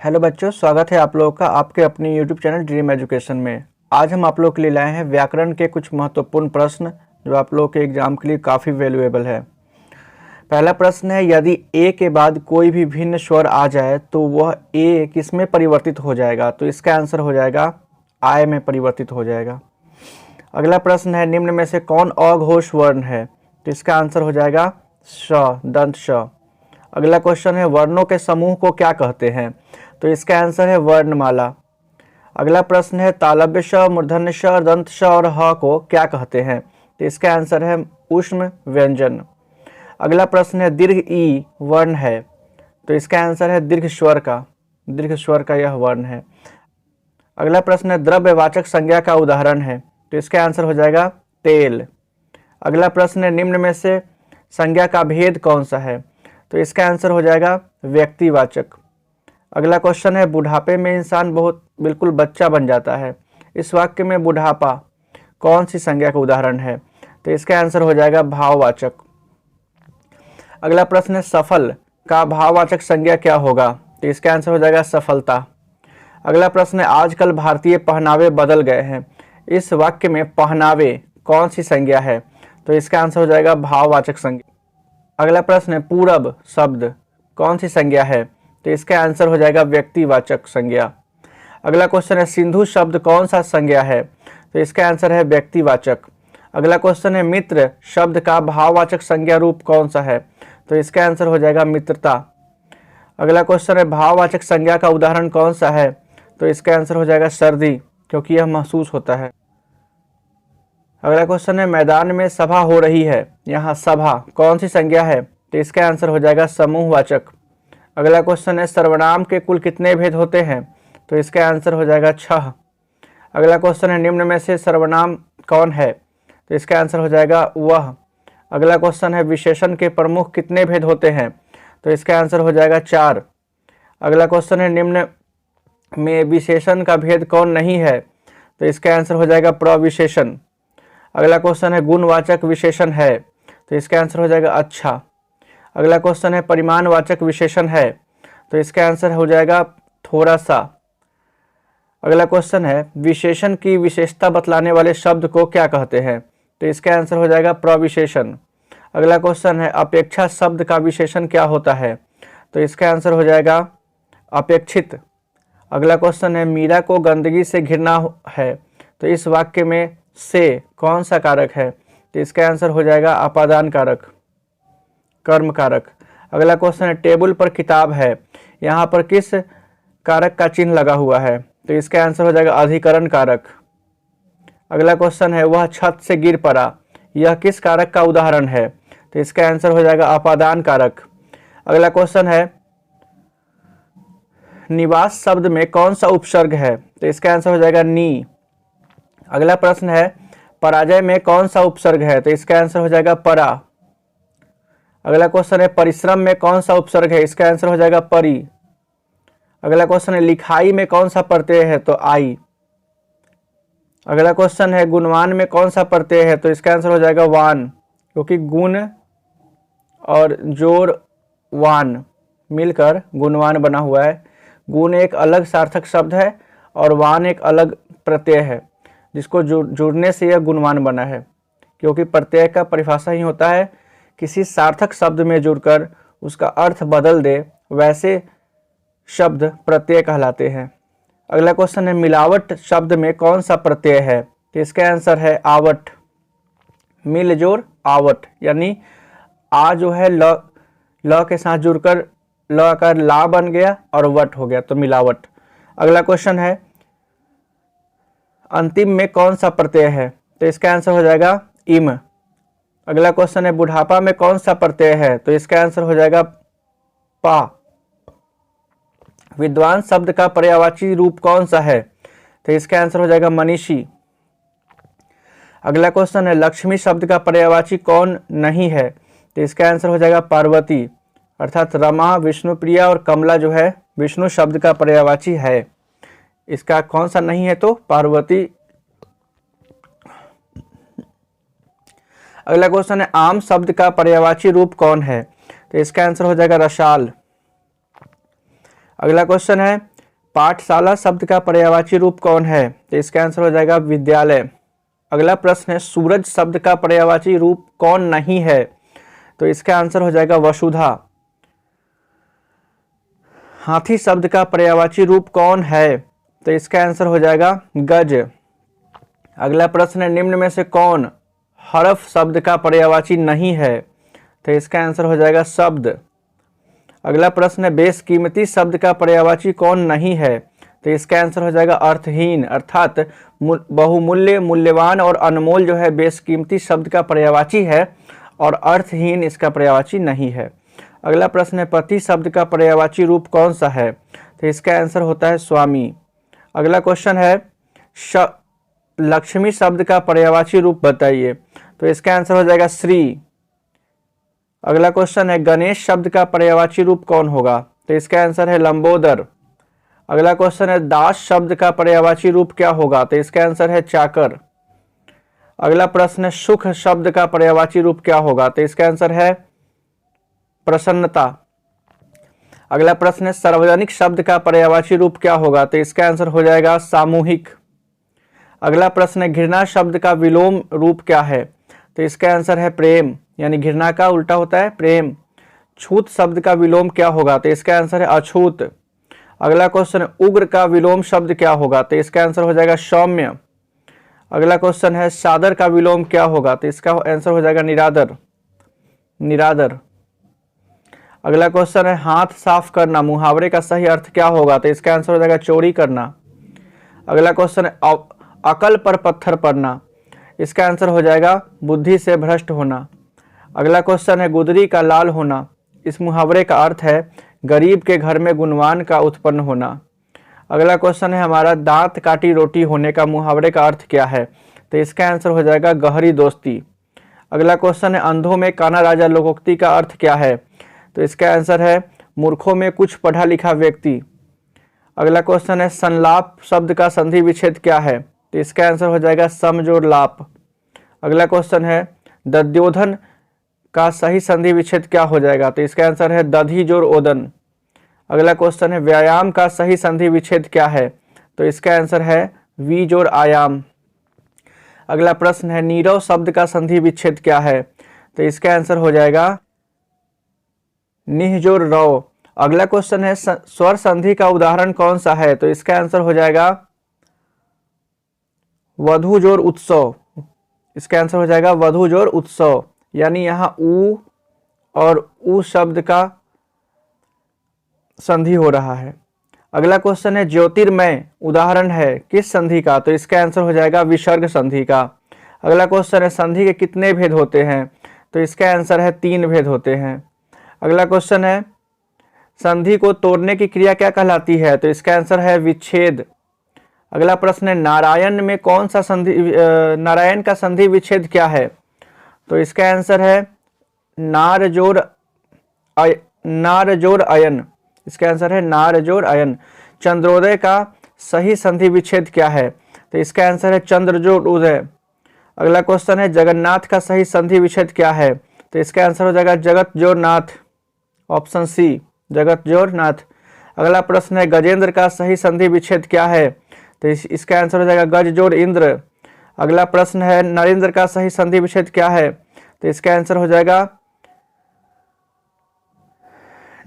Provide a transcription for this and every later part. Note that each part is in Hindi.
हेलो बच्चों, स्वागत है आप लोगों का आपके अपने यूट्यूब चैनल ड्रीम एजुकेशन में। आज हम आप लोगों के लिए लाए हैं व्याकरण के कुछ महत्वपूर्ण प्रश्न जो आप लोगों के एग्जाम के लिए काफ़ी वैल्यूएबल है। पहला प्रश्न है, यदि ए के बाद कोई भी भिन्न स्वर आ जाए तो वह ए किस में परिवर्तित हो जाएगा? तो इसका आंसर हो जाएगा आय में परिवर्तित हो जाएगा। अगला प्रश्न है, निम्न में से कौन अघोष वर्ण है? तो इसका आंसर हो जाएगा श, दंत श। अगला क्वेश्चन है, वर्णों के समूह को क्या कहते हैं? तो इसका आंसर है वर्णमाला। अगला प्रश्न है, तालव्य श, मूर्धन्य श, दंत श और ह को क्या कहते हैं? तो इसका आंसर है ऊष्म व्यंजन। अगला प्रश्न है, दीर्घ ई वर्ण है, तो इसका आंसर है दीर्घ स्वर का यह वर्ण है। अगला प्रश्न है, द्रव्यवाचक संज्ञा का उदाहरण है, तो इसका आंसर हो जाएगा तेल। अगला प्रश्न है, निम्न में से संज्ञा का भेद कौन सा है? तो इसका आंसर हो जाएगा व्यक्तिवाचक। अगला क्वेश्चन है, बुढ़ापे में इंसान बिल्कुल बच्चा बन जाता है। इस वाक्य में बुढ़ापा कौन सी संज्ञा का उदाहरण है? तो इसका आंसर हो जाएगा भाववाचक। अगला प्रश्न है, सफल का भाववाचक संज्ञा क्या होगा? तो इसका आंसर हो जाएगा सफलता। अगला प्रश्न है, आजकल भारतीय पहनावे बदल गए हैं। इस वाक्य में पहनावे कौन सी संज्ञा है? तो इसका आंसर हो जाएगा भाववाचक संज्ञा। अगला प्रश्न है, पूरब शब्द कौन सी संज्ञा है? तो इसका आंसर हो जाएगा व्यक्तिवाचक संज्ञा। अगला क्वेश्चन है, सिंधु शब्द कौन सा संज्ञा है? तो इसका आंसर है व्यक्तिवाचक। अगला क्वेश्चन है, मित्र शब्द का भाववाचक संज्ञा रूप कौन सा है? तो इसका आंसर हो जाएगा मित्रता। अगला क्वेश्चन है, भाववाचक संज्ञा का उदाहरण कौन सा है? तो इसका आंसर हो जाएगा सर्दी, क्योंकि यह महसूस होता है। अगला क्वेश्चन है, मैदान में सभा हो रही है, यहाँ सभा कौन सी संज्ञा है? तो इसका आंसर हो जाएगा समूहवाचक। अगला क्वेश्चन है, सर्वनाम के कुल कितने भेद होते हैं? तो इसका आंसर हो जाएगा 6। अगला क्वेश्चन है, निम्न में से सर्वनाम कौन है? तो इसका आंसर हो जाएगा वह। अगला क्वेश्चन है, विशेषण के प्रमुख कितने भेद होते हैं? तो इसका आंसर हो जाएगा 4। अगला क्वेश्चन है, निम्न में विशेषण का भेद कौन नहीं है? तो इसका आंसर हो जाएगा प्रविशेषण। अगला क्वेश्चन है, गुणवाचक विशेषण है, तो इसका आंसर हो जाएगा अच्छा। अगला क्वेश्चन है, परिमाणवाचक विशेषण है, तो इसका आंसर हो जाएगा थोड़ा सा। अगला क्वेश्चन है, विशेषण की विशेषता बतलाने वाले शब्द को क्या कहते हैं? तो इसका आंसर हो जाएगा प्रविशेषण। अगला क्वेश्चन है, अपेक्षा शब्द का विशेषण क्या होता है? तो इसका आंसर हो जाएगा अपेक्षित। अगला क्वेश्चन है, मीरा को गंदगी से घिरना है, तो इस वाक्य में से कौन सा कारक है? तो इसका आंसर हो जाएगा अपादान कारक, कर्म कारक। अगला क्वेश्चन है, टेबल पर किताब है, यहाँ पर किस कारक का चिन्ह लगा हुआ है? तो इसका आंसर हो जाएगा अधिकरण कारक। अगला क्वेश्चन है, वह छत से गिर पड़ा, यह किस कारक का उदाहरण है? तो इसका आंसर हो जाएगा अपादान कारक। अगला क्वेश्चन है, निवास शब्द में कौन सा उपसर्ग है? तो इसका आंसर हो जाएगा नी। अगला प्रश्न है, पराजय में कौन सा उपसर्ग है? तो इसका आंसर हो जाएगा परा। अगला क्वेश्चन है, परिश्रम में कौन सा उपसर्ग है? इसका आंसर हो जाएगा परी। अगला क्वेश्चन है, लिखाई में कौन सा प्रत्यय है? तो आई। अगला क्वेश्चन है, गुणवान में कौन सा प्रत्यय है? तो इसका आंसर हो जाएगा वान, क्योंकि गुण और जोर वान मिलकर गुणवान बना हुआ है। गुण एक अलग सार्थक शब्द है और वान एक अलग प्रत्यय है, जिसको जुड़ने से यह गुणवान बना है, क्योंकि प्रत्यय का परिभाषा ही होता है किसी सार्थक शब्द में जुड़कर उसका अर्थ बदल दे, वैसे शब्द प्रत्यय कहलाते हैं। अगला क्वेश्चन है, मिलावट शब्द में कौन सा प्रत्यय है? तो इसका आंसर है आवट। मिल जोड़ आवट, यानी आ जो है ल के साथ जुड़कर ल का ला बन गया और वट हो गया, तो मिलावट। अगला क्वेश्चन है, अंतिम में कौन सा प्रत्यय है? तो इसका आंसर हो जाएगा इम। अगला क्वेश्चन है, बुढ़ापा में कौन सा प्रत्यय है? तो इसका आंसर हो जाएगा पा। विद्वान शब्द का पर्यायवाची रूप कौन सा है? तो इसका आंसर हो जाएगा मनीषी। अगला क्वेश्चन है, लक्ष्मी शब्द का पर्यायवाची कौन नहीं है? तो इसका आंसर हो जाएगा पार्वती, अर्थात रमा, विष्णुप्रिया और कमला जो है विष्णु शब्द का पर्यायवाची है। इसका कौन सा नहीं है? तो पार्वती। अगला क्वेश्चन है, आम शब्द का पर्यायवाची रूप कौन है? तो इसका आंसर हो जाएगा रसाल। अगला क्वेश्चन है पाठशाला शब्द का पर्यायवाची रूप कौन है? तो इसका आंसर हो जाएगा विद्यालय। अगला प्रश्न है सूरज शब्द का पर्यायवाची रूप कौन नहीं है? तो इसका आंसर हो जाएगा वसुधा। हाथी शब्द का पर्यायवाची रूप कौन है? तो इसका आंसर हो जाएगा गज। अगला प्रश्न है निम्न में से कौन हरफ शब्द का पर्यायवाची नहीं है? तो इसका आंसर हो जाएगा शब्द। अगला प्रश्न है बेशकीमती शब्द का पर्यायवाची कौन नहीं है? तो इसका आंसर हो जाएगा अर्थहीन, अर्थात बहुमूल्य, मूल्यवान और अनमोल जो है बेशकीमती शब्द का पर्यायवाची है और अर्थहीन इसका पर्यायवाची नहीं है। अगला प्रश्न है पति शब्द का पर्यायवाची रूप कौन सा है? तो इसका आंसर होता है स्वामी। अगला क्वेश्चन है लक्ष्मी शब्द का पर्यायवाची रूप बताइए। तो इसका आंसर हो जाएगा श्री। अगला क्वेश्चन है गणेश शब्द का पर्यायवाची रूप कौन होगा? तो इसका आंसर है लंबोदर। अगला क्वेश्चन है दास शब्द का पर्यायवाची रूप क्या होगा? तो इसका आंसर है चाकर। अगला प्रश्न है सुख शब्द का पर्यायवाची रूप क्या होगा? तो इसका आंसर है प्रसन्नता। अगला प्रश्न है सार्वजनिक शब्द का पर्यायवाची रूप क्या होगा? तो इसका आंसर हो जाएगा सामूहिक। अगला प्रश्न है घृणा शब्द का विलोम रूप क्या है? तो इसका आंसर है प्रेम, यानी घृणा का उल्टा होता है प्रेम। छूत शब्द का विलोम क्या होगा? तो इसका आंसर है अछूत। अगला क्वेश्चन है उग्र का विलोम शब्द क्या होगा? तो इसका आंसर हो जाएगा सौम्य। अगला क्वेश्चन है सादर का विलोम क्या होगा? तो इसका आंसर हो जाएगा निरादर, निरादर। अगला क्वेश्चन है हाथ साफ करना मुहावरे का सही अर्थ क्या होगा? तो इसका आंसर हो जाएगा चोरी करना। अगला क्वेश्चन है अकल पर पत्थर पड़ना, इसका आंसर हो जाएगा बुद्धि से भ्रष्ट होना। अगला क्वेश्चन है गुदरी का लाल होना, इस मुहावरे का अर्थ है गरीब के घर में गुणवान का उत्पन्न होना। अगला क्वेश्चन है हमारा दांत काटी रोटी होने का मुहावरे का अर्थ क्या है? तो इसका आंसर हो जाएगा गहरी दोस्ती। अगला क्वेश्चन है अंधों में काना राजा लोकोक्ति का अर्थ क्या है? तो इसका आंसर है मूर्खों में कुछ पढ़ा लिखा व्यक्ति। अगला क्वेश्चन है संलाप शब्द का संधि विच्छेद क्या है? तो इसका आंसर हो जाएगा समजोड़ लाप। अगला क्वेश्चन है दध्योधन का सही संधि विच्छेद क्या हो जाएगा? तो इसका आंसर है दधी जोड़ ओदन। अगला क्वेश्चन है व्यायाम का सही संधि विच्छेद क्या है? तो इसका आंसर है वी जोड़ आयाम। अगला प्रश्न है नीरव शब्द का संधि विच्छेद क्या है? तो इसका आंसर हो जाएगा निह जोड़ रव। अगला क्वेश्चन है स्वर संधि का उदाहरण कौन सा है? तो इसका आंसर हो जाएगा वधु जोड़ उत्सव। इसका आंसर हो जाएगा वधु जोड़ उत्सव, यानी यहाँ ऊ और ऊ शब्द का संधि हो रहा है। अगला क्वेश्चन है ज्योतिर्मय उदाहरण है किस संधि का? तो इसका आंसर हो जाएगा विसर्ग संधि का। अगला क्वेश्चन है संधि के कितने भेद होते हैं? तो इसका आंसर है 3 भेद होते हैं। अगला क्वेश्चन है संधि को तोड़ने की क्रिया क्या कहलाती है? तो इसका आंसर है विच्छेद। अगला प्रश्न है नारायण में कौन सा संधि नारायण का संधि विच्छेद क्या है? तो इसका आंसर है नार जोड़ अयन। इसका आंसर है नार जोड़ अयन। चंद्रोदय का सही संधि विच्छेद क्या है? तो इसका आंसर है चंद्र जोड़ उदय। अगला क्वेश्चन है जगन्नाथ का सही संधि विच्छेद क्या है? तो इसका आंसर हो जाएगा जगत जोड़ नाथ, ऑप्शन सी जगत जोड़ नाथ। अगला प्रश्न है गजेंद्र का सही संधि विच्छेद क्या है? तो इसका आंसर हो जाएगा गज जोड़ इंद्र। अगला प्रश्न है नरेंद्र का सही संधि विच्छेद क्या है? तो इसका आंसर हो जाएगा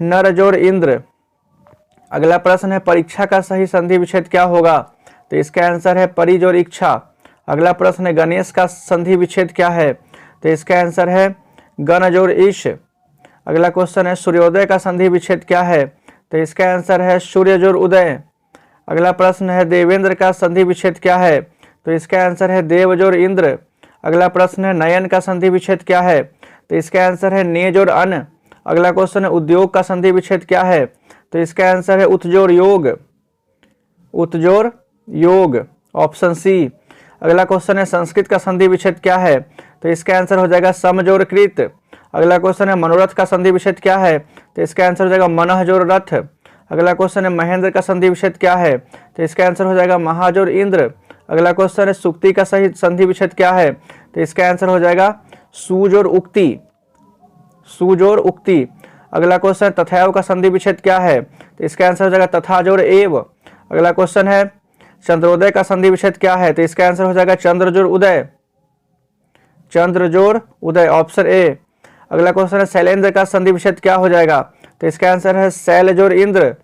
नर जोड़ इंद्र। अगला प्रश्न है परीक्षा का सही संधि विच्छेद क्या होगा? तो इसका आंसर है परि जोड़ इच्छा। अगला प्रश्न है गणेश का संधि विच्छेद क्या है? तो इसका आंसर है गण जोड़ ईश। अगला क्वेश्चन है सूर्योदय का संधि विच्छेद क्या है? तो इसका आंसर है सूर्य जोड़ उदय। अगला प्रश्न है देवेंद्र का संधि विच्छेद क्या है? तो इसका आंसर है देव जोड़ इंद्र। अगला प्रश्न है नयन का संधि विच्छेद क्या है? तो इसका आंसर है ने जोड़ अन। अगला क्वेश्चन है उद्योग का संधि विच्छेद क्या है? तो इसका आंसर है उत जोड़ योग, उत जोड़ योग, ऑप्शन सी। अगला क्वेश्चन है संस्कृत का संधि विच्छेद क्या है? तो इसका आंसर हो जाएगा सम जोड़ कृत। अगला क्वेश्चन है मनोरथ का संधि विच्छेद क्या है? तो इसका आंसर हो जाएगा मनः जोड़ रथ। अगला क्वेश्चन है महेंद्र का संधि विच्छेद क्या है? तो इसका आंसर हो जाएगा महाजोड़ इंद्र। अगला क्वेश्चन है सुक्ति का सही संधि विच्छेद क्या है? तो इसका आंसर हो जाएगा सुजोड़ उक्ति, सुजोड़ उक्ति। अगला क्वेश्चन तथैव का संधि विच्छेद क्या है, तो इसका आंसर हो जाएगा तथा जोड़ एव। अगला क्वेश्चन है चंद्रोदय का संधि विच्छेद क्या है, तो इसका आंसर हो जाएगा चंद्र जोड़ उदय, चंद्र जोड़ उदय, ऑप्शन ए। अगला क्वेश्चन है शैलेंद्र का संधि विच्छेद क्या हो जाएगा, तो इसका आंसर है शैल जोड़ इंद्र।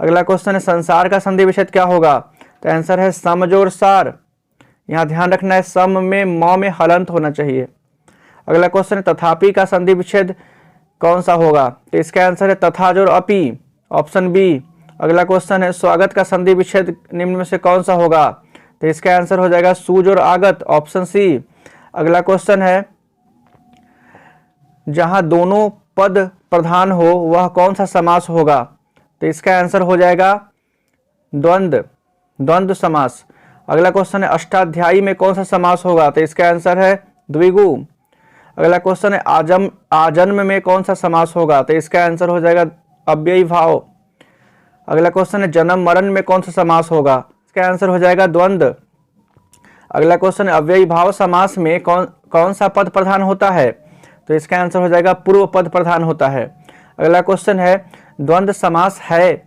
अगला क्वेश्चन है संसार का संधि विच्छेद क्या होगा, तो आंसर है सम जोड़ सार। यहाँ ध्यान रखना है सम में म में हलंत होना चाहिए। अगला क्वेश्चन है तथापि का संधि विच्छेद कौन सा होगा, तो इसका आंसर है तथा जोड़ अपि, ऑप्शन बी। अगला क्वेश्चन है स्वागत का संधि विच्छेद निम्न में से कौन सा होगा, तो इसका आंसर हो जाएगा सु जोड़ आगत, ऑप्शन सी। अगला क्वेश्चन है जहां दोनों पद प्रधान हो वह कौन सा समास होगा, तो इसका आंसर हो जाएगा द्वंद्व, द्वंद्व समास। अगला क्वेश्चन है अष्टाध्यायी में कौन सा समास होगा, तो इसका आंसर है द्विगु। अगला क्वेश्चन है आजन्म में कौन सा समास होगा, तो इसका आंसर हो जाएगा अव्ययी भाव। अगला क्वेश्चन है जन्म मरण में कौन सा समास होगा, इसका आंसर हो जाएगा द्वंद्व। अगला क्वेश्चन है अव्ययी भाव समास में कौन सा पद प्रधान होता है, तो इसका आंसर हो जाएगा पूर्व पद प्रधान होता है। अगला क्वेश्चन है द्वंद्व समास है,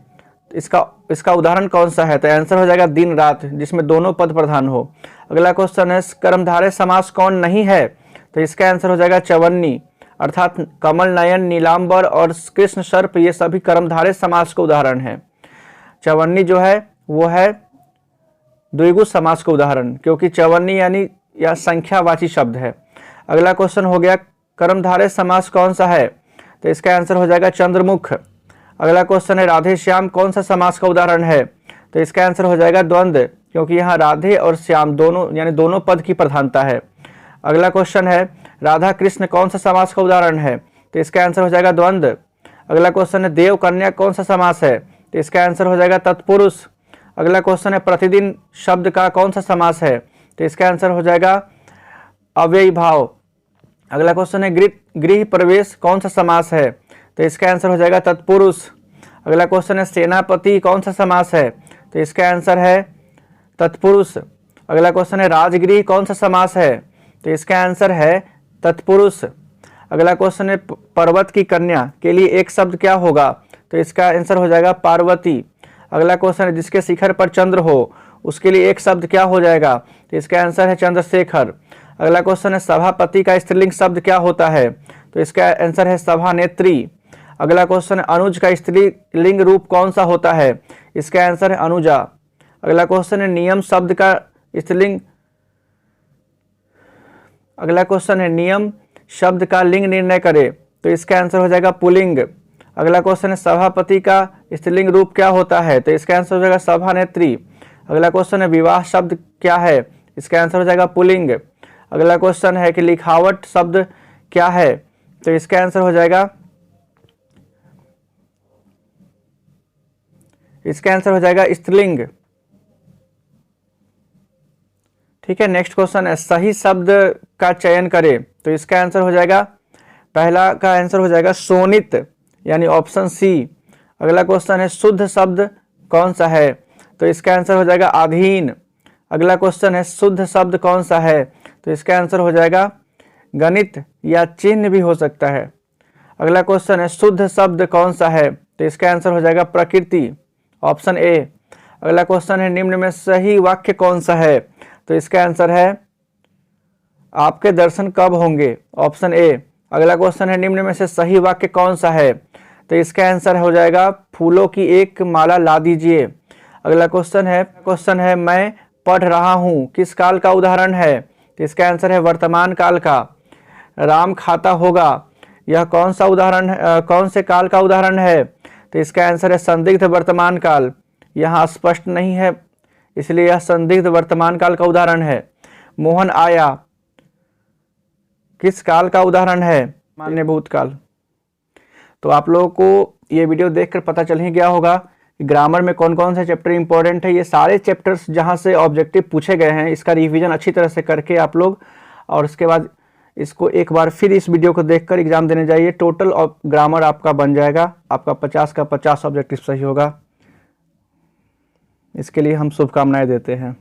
इसका उदाहरण कौन सा है, तो आंसर हो जाएगा दिन रात, जिसमें दोनों पद प्रधान हो। अगला क्वेश्चन है कर्मधारय समास कौन नहीं है, तो इसका आंसर हो जाएगा चवन्नी, अर्थात कमल नयन, नीलांबर और कृष्ण सर्प ये सभी कर्मधारय समास का उदाहरण है। चवन्नी जो है वो है द्विगु समास का उदाहरण, क्योंकि चवन्नी यानी या संख्यावाची शब्द है। अगला क्वेश्चन हो गया कर्मधारय समास कौन सा है, तो इसका आंसर हो जाएगा चंद्रमुख। अगला क्वेश्चन है राधे श्याम कौन सा समास का उदाहरण है, तो इसका आंसर हो जाएगा द्वंद्व, क्योंकि यहाँ राधे और श्याम दोनों यानी दोनों पद की प्रधानता है। अगला क्वेश्चन है राधा कृष्ण कौन सा समास का उदाहरण है, तो इसका आंसर हो जाएगा द्वंद्व। अगला क्वेश्चन है देव कन्या कौन सा समास है, तो इसका आंसर हो जाएगा तत्पुरुष। अगला क्वेश्चन है प्रतिदिन शब्द का कौन सा समास है, तो इसका आंसर हो जाएगा अव्ययी भाव। अगला क्वेश्चन है गृह प्रवेश कौन सा समास है, तो इसका आंसर हो जाएगा तत्पुरुष। अगला क्वेश्चन है सेनापति कौन सा समास है, तो इसका आंसर है तत्पुरुष। अगला क्वेश्चन है राजगृह कौन सा समास है, तो इसका आंसर है तत्पुरुष। अगला क्वेश्चन है पर्वत की कन्या के लिए एक शब्द क्या होगा, तो इसका आंसर हो जाएगा पार्वती। अगला क्वेश्चन है जिसके शिखर पर चंद्र हो उसके लिए एक शब्द क्या हो जाएगा, तो इसका आंसर है चंद्रशेखर। अगला क्वेश्चन है सभापति का स्त्रीलिंग शब्द क्या होता है, तो इसका आंसर है सभानेत्री। अगला क्वेश्चन है अनुज का स्त्रीलिंग रूप कौन सा होता है, इसका आंसर है अनुजा। अगला क्वेश्चन है नियम शब्द का स्त्रीलिंग, अगला क्वेश्चन है नियम शब्द का लिंग निर्णय करे, तो इसका आंसर हो जाएगा पुल्लिंग। अगला क्वेश्चन है सभापति का स्त्रीलिंग रूप क्या होता है, तो इसका आंसर हो जाएगा सभानेत्री। अगला क्वेश्चन है विवाह शब्द क्या है, इसका आंसर हो जाएगा पुल्लिंग। अगला क्वेश्चन है कि लिखावट शब्द क्या है, तो इसका आंसर हो जाएगा स्त्रीलिंग। ठीक है, नेक्स्ट क्वेश्चन है सही शब्द का चयन करें, तो इसका आंसर हो जाएगा पहला का आंसर हो जाएगा शोणित यानी ऑप्शन सी। अगला क्वेश्चन है शुद्ध शब्द कौन सा है, तो इसका आंसर हो जाएगा अधीन। अगला क्वेश्चन है शुद्ध शब्द कौन सा है, तो इसका आंसर हो जाएगा गणित या चिन्ह भी हो सकता है। अगला क्वेश्चन है शुद्ध शब्द कौन सा है, तो इसका आंसर हो जाएगा प्रकृति, ऑप्शन ए। अगला क्वेश्चन है निम्न में सही वाक्य कौन सा है, तो इसका आंसर है आपके दर्शन कब होंगे, ऑप्शन ए। अगला क्वेश्चन है निम्न में से सही वाक्य कौन सा है, तो इसका आंसर हो जाएगा फूलों की एक माला ला दीजिए। अगला क्वेश्चन है मैं पढ़ रहा हूँ किस काल का उदाहरण है, तो इसका आंसर है वर्तमान काल का। राम खाता होगा यह कौन सा उदाहरण कौन से काल का उदाहरण है, तो इसका आंसर है संदिग्ध वर्तमान काल। यहाँ स्पष्ट नहीं है इसलिए यह संदिग्ध वर्तमान काल का उदाहरण है। मोहन आया किस काल का उदाहरण है, मान्य भूतकाल। तो आप लोगों को ये वीडियो देखकर पता चल ही गया होगा कि ग्रामर में कौन कौन से चैप्टर इंपॉर्टेंट है। ये सारे चैप्टर्स जहाँ से ऑब्जेक्टिव पूछे गए हैं इसका रिवीजन अच्छी तरह से करके आप लोग और उसके बाद इसको एक बार फिर इस वीडियो को देखकर एग्जाम देने जाइए। टोटल ग्रामर आपका बन जाएगा, आपका 50 का 50 ऑब्जेक्टिव सही होगा। इसके लिए हम शुभकामनाएं देते हैं।